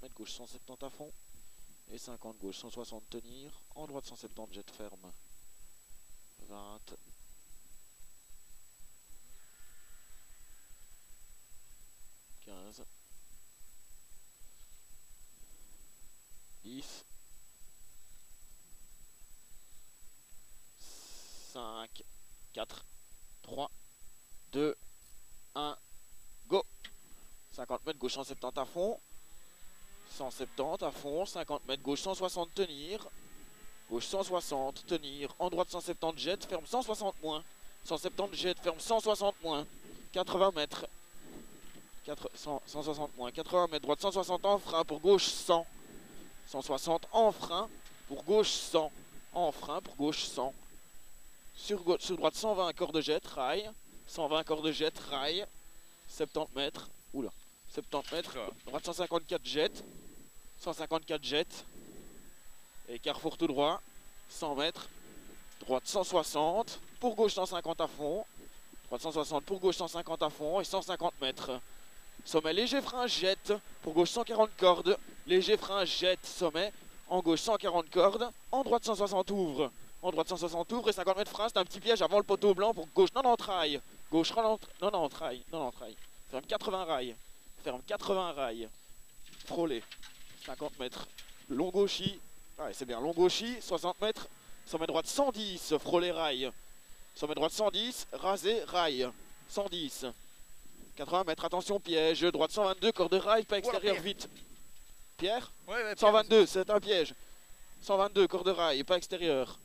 mètres, gauche 170 à fond. Et 50 gauche, 160 tenir. En droite 170, jet ferme. 20. 15. 10. 5. 4. 3. 2. 1. Go. 50 mètres, gauche 170 à fond. 170 à fond. 50 mètres, gauche 160 tenir. Gauche 160 tenir. En droite 170 jet, ferme 160 moins. 170 jet, ferme 160 moins. 80 mètres. 160 moins. 80 mètres, droite 160 en frein pour gauche 100. 160 en frein pour gauche 100. En frein pour gauche 100. Sur droite 120 corde jet, rail. 120 corde jet, rail. 70 mètres. Oula. 70 mètres. Droite 154 jet. 154 jet. Et carrefour tout droit. 100 mètres. Droite 160. Pour gauche 150 à fond. Droite 160 pour gauche 150 à fond. Et 150 mètres. Sommet léger frein jet. Pour gauche 140 cordes. Léger frein jet. Sommet. En gauche 140 cordes. En droite 160 ouvre. En droite 160 ouvre. Et 50 mètres frein. C'est un petit piège avant le poteau blanc. Pour gauche 90 rail. Gauche 90 rail. 90 rail. Ferme 80 rail. Ferme 80 rail. Frôlé. 50 mètres. Long gauchis. Ouais, c'est bien. Long gauchis. 60 mètres. Sommet droite 110. Frôlé rail. Sommet droite 110. Rasé rail. 110. 80 mètres. Attention piège. Droite 122. Corde de rail. Pas extérieur vite. Pierre, ouais, 122. C'est un piège. 122. Corde de rail. Pas extérieur.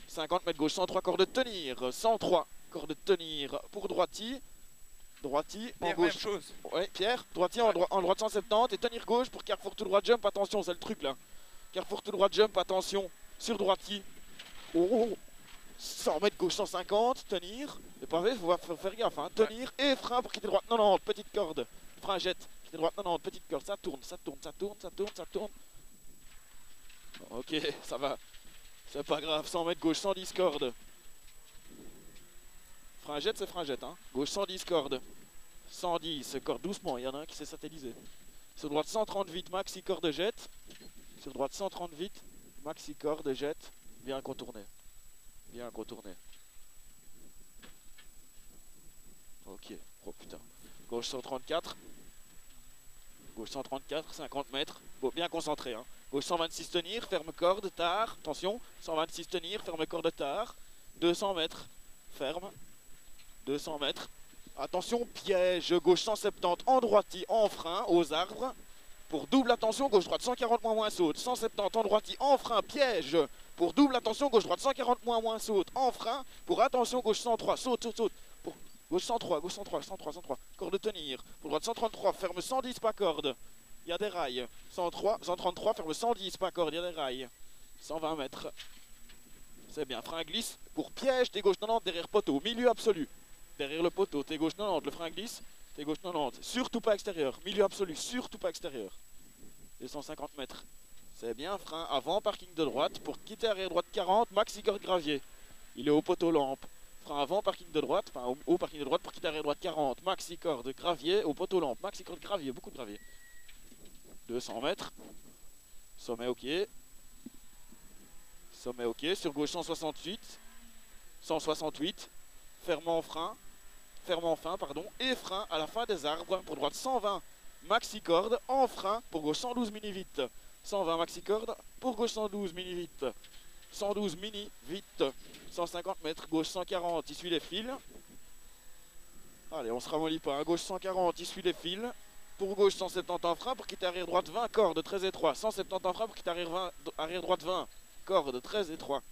50 mètres gauche. 103. Corde de tenir. 103. Corde de tenir. Pour droiti. Droiti en Pierre, gauche. même chose. Ouais, Pierre, droitier en droite 170 et tenir gauche pour carrefour tout droit jump, attention, c'est le truc là. Carrefour tout droit jump, attention, sur droitier. Oh, 100 mètres gauche 150, tenir. Le pavé, il faut faire gaffe, hein. Tenir et frein pour quitter droite 90, petite corde. Frein jet, quitter droite 90, petite corde, ça tourne, ça tourne, ça tourne, ça tourne, ça tourne. Ok, ça va. C'est pas grave, 100 mètres gauche 110 cordes. Frein jet, c'est frein jet, hein. Gauche 110 cordes. 110 cordes doucement, il y en a un qui s'est satellisé. Sur droite 130 vite, maxi corde jet. Sur droite 130 vite, maxi corde jet. Bien contourné. Bien contourné. Ok, oh putain. Gauche 134. Gauche 134, 50 mètres. Bon, bien concentré, hein. Gauche 126 tenir, ferme corde, tard. Attention, 126 tenir, ferme corde, tard. 200 mètres, ferme. 200 mètres. Attention, piège, gauche 170, en droiti, en frein, aux arbres. Pour double attention, gauche-droite 140 moins saute. 170 en droiti, en frein, piège. Pour double attention, gauche-droite 140 moins saute. En frein, pour attention, gauche 103, saute, saute, saute. Pour gauche 103, gauche 103, 103, 103. Corde de tenir. Pour droite 133, ferme 110, pas corde. Il y a des rails. 103, 133, ferme 110, pas corde, il y a des rails. 120 mètres. C'est bien, frein glisse. Pour piège, t'es gauche 90 derrière poteau, milieu absolu. Derrière le poteau, t'es gauche 90, le frein glisse, t'es gauche 90, surtout pas extérieur, milieu absolu, surtout pas extérieur. Et 150 mètres. C'est bien, frein avant, parking de droite, pour quitter arrière droite 40, maxi corde gravier. Il est au poteau lampe. Frein avant, parking de droite, enfin au parking de droite pour quitter arrière droite 40, maxi corde gravier, au poteau lampe, maxi corde gravier, beaucoup de gravier. 200 mètres. Sommet ok. Sommet ok, sur gauche 168. 168. Ferme en frein. Ferme en fin, pardon, et frein à la fin des arbres. Pour droite 120 maxi corde, en frein pour gauche 112 mini vite. 120 maxi corde, pour gauche 112 mini vite. 112 mini vite. 150 mètres, gauche 140, il suit les fils. Allez, on se ramollit pas, hein. Gauche 140, il suit les fils. Pour gauche 170 en frein, pour quitter arrière droite 20, corde très étroit. 170 en frein pour quitter arrière droite 20, corde très étroit.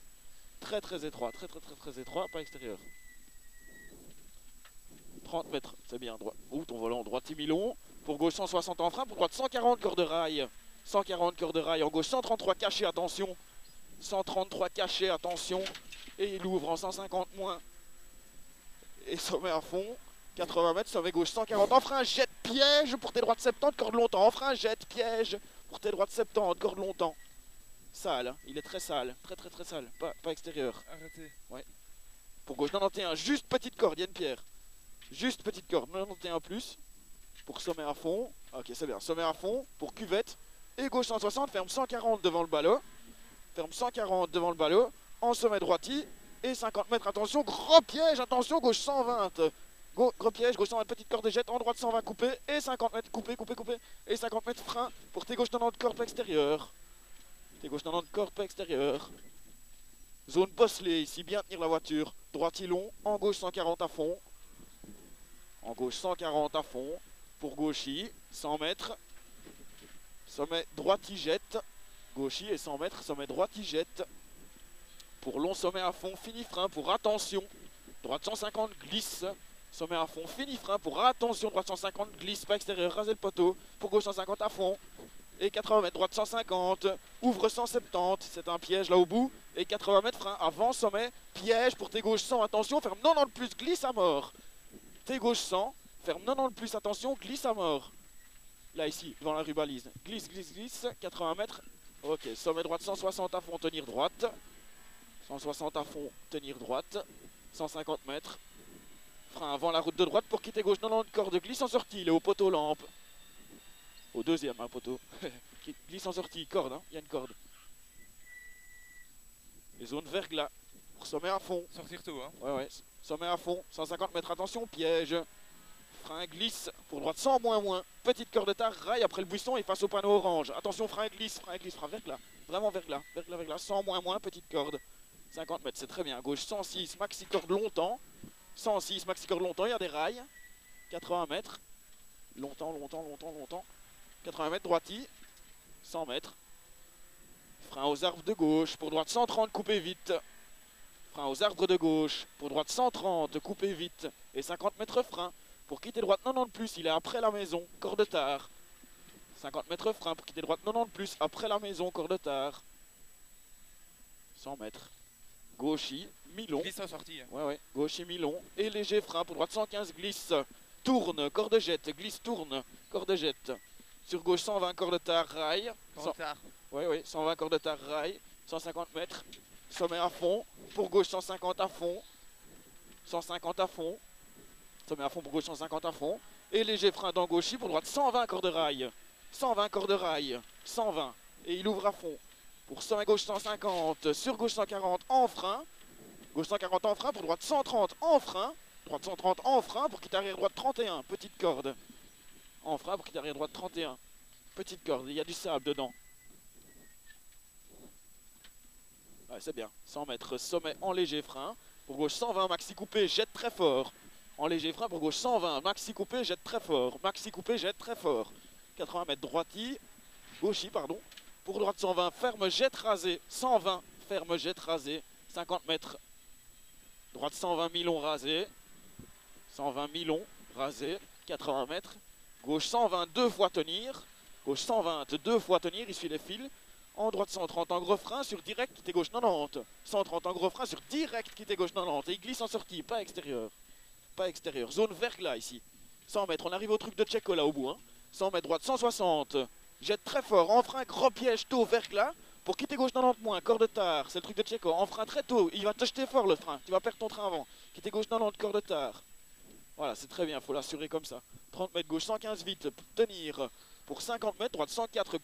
Très étroit, très étroit, pas extérieur. 30 mètres, c'est bien, droit. Ouh, ton volant, droite Timilon. Pour gauche 160 en frein, pour droite 140 corde de rail. 140 corde de rail, en gauche 133 caché, attention. 133 caché, attention. Et il ouvre en 150 moins. Et sommet à fond. 80 mètres, sommet gauche 140 en frein, jet piège pour tes droites 70, corde longtemps. En frein, jet piège pour tes droites 70, corde longtemps. Sale, hein. Il est très sale, très sale, pas extérieur. Arrêtez. Ouais. Pour gauche 91, juste petite corde, Yann Pierre. Juste petite corde, 91 plus. pour sommet à fond. Ok, c'est bien. Sommet à fond pour cuvette. Et gauche 160, ferme 140 devant le ballot. Ferme 140 devant le ballot. En sommet droiti. Et 50 mètres, attention, gros piège, attention, gauche 120. Gros piège, gauche 120, petite corde de jet, en droite 120 coupé. Et 50 mètres, coupé. Et 50 mètres frein pour tes gauche 90 corps extérieur. Tes gauche 90 corps extérieur. Zone bosselée ici, bien tenir la voiture. Droiti long, en gauche 140 à fond. En gauche 140 à fond. Pour gauchi, 100 mètres. Sommet droiti jette. Gauchi et 100 mètres, sommet droiti jette. Pour long sommet à fond, fini frein pour attention. Droite 150 glisse. Sommet à fond, fini frein pour attention. Droite 150 glisse, pas extérieur, raser le poteau. Pour gauche 150 à fond. Et 80 mètres, droite 150. Ouvre 170, c'est un piège là au bout. Et 80 mètres, frein avant sommet. Piège pour tes gauche 100, attention. Ferme 90 plus, glisse à mort. Tes gauche 100, ferme 90 plus, attention, glisse à mort. Là ici, devant la rue balise. Glisse, 80 mètres. Ok, sommet droite 160 à fond, tenir droite. 160 à fond, tenir droite. 150 mètres. Frein avant la route de droite pour quitter gauche 90 corde. Glisse en sortie, il est au poteau lampe. Au deuxième, hein, poteau. Glisse en sortie, corde, hein, il y a une corde. Les zones verglas. Pour sommet à fond. Sortir tôt, hein. Ouais. Sommet à fond. 150 mètres, attention, piège. Frein glisse pour droite 100 moins. Petite corde de tard, rail après le buisson et face au panneau orange. Attention, frein glisse, frein verglas. Vraiment verglas. 100 moins, petite corde. 50 mètres, c'est très bien. Gauche 106, maxi corde longtemps. 106, maxi corde longtemps, il y a des rails. 80 mètres. Longtemps. 80 mètres, droiti. 100 mètres. Frein aux arbres de gauche. Pour droite 130, coupez vite. Frein aux arbres de gauche. Pour droite 130, coupez vite. Et 50 mètres frein. Pour quitter droite 90 plus, il est après la maison. Corde tard. 50 mètres frein pour quitter droite 90 plus, après la maison, corde tard. 100 mètres. Gauchi, mi-long. Glisse en sortie. Ouais. Gauchi, mi-long. Et léger frein pour droite 115, glisse. Tourne, corde jette, glisse, tourne, corde jette. Sur gauche 120, corde tard, rail. Ouais, 120, corde tard, rail. 150 mètres. Sommet à fond. Pour gauche 150 à fond. 150 à fond. Sommet à fond pour gauche 150 à fond. Et léger frein dans gauchi pour droite 120 corde rail. 120 corde rail. 120. Et il ouvre à fond. Pour sommet gauche 150. Sur gauche 140 en frein. Gauche 140 en frein pour droite 130 en frein. Droite 130 en frein pour quitter arrière droite 31. Petite corde. En frein pour quitter arrière droite 31. Petite corde. Il y a du sable dedans. Ouais, c'est bien. 100 mètres. Sommet en léger frein. Pour gauche 120 maxi coupé. Jette très fort. En léger frein pour gauche 120, maxi coupé, jette très fort. Maxi coupé, jette très fort. 80 mètres droiti, gauchi, pardon. Pour droite 120, ferme, jette rasé. 120, ferme, jette rasé. 50 mètres. Droite 120, mi-long rasé. 120, mi-long rasé. 80 mètres. Gauche 120, deux fois tenir. Gauche 120, deux fois tenir, il suit les fils. En droite 130 en gros frein sur direct, quitter gauche 90. 130 en gros frein sur direct, quitter gauche 90. Et il glisse en sortie, pas extérieur. Pas extérieur, zone verglas ici. 100 mètres, on arrive au truc de Tcheko là au bout. 100 mètres droite, 160. Jette très fort, en frein, gros piège tôt, verglas. Pour quitter gauche 90 moins, corde tard. C'est le truc de Tcheko. En frein très tôt, il va te jeter fort le frein. Tu vas perdre ton train avant. Quitter gauche 90, corde tard. Voilà, c'est très bien, il faut l'assurer comme ça. 30 mètres, gauche 115 vite, tenir. Pour 50 mètres, droite 104,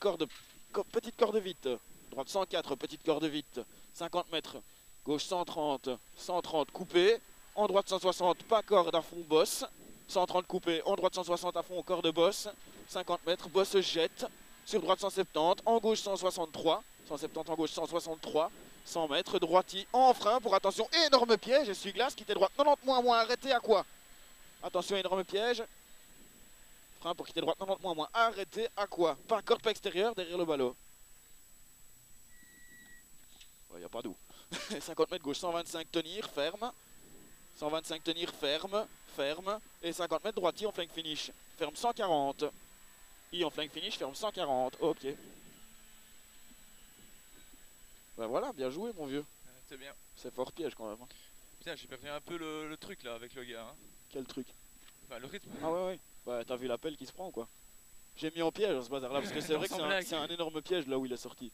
petite corde vite. Droite 104, petite corde vite. 50 mètres, gauche 130, 130 coupé. En droite 160, pas corde à fond, bosse. 130 coupé, en droite 160 à fond, corde bosse. 50 mètres, bosse jette. Sur droite 170, en gauche 163. 170 en gauche 163. 100 mètres, droiti en frein pour attention, énorme piège. Essuie-glace, quitter droite 90 moins, arrêtez à quoi? Attention, énorme piège. Frein pour quitter droite 90 moins, arrêtez à quoi? Pas corde, pas extérieur, derrière le ballot. Il n'y a pas d'où. 50 mètres, gauche 125, tenir, ferme. 125 tenir, ferme. Et 50 mètres droitier en flank finish. Ferme 140. I en flank finish, ferme 140. Ok. Ben voilà, bien joué mon vieux. C'est bien. C'est fort piège quand même. Putain, j'ai perdu un peu le truc là avec le gars. Hein. Quel truc? Enfin, le rythme. Ah ouais. Bah t'as vu l'appel qui se prend ou quoi? J'ai mis en piège ce bazar là parce que c'est vrai que c'est un énorme piège là où il est sorti.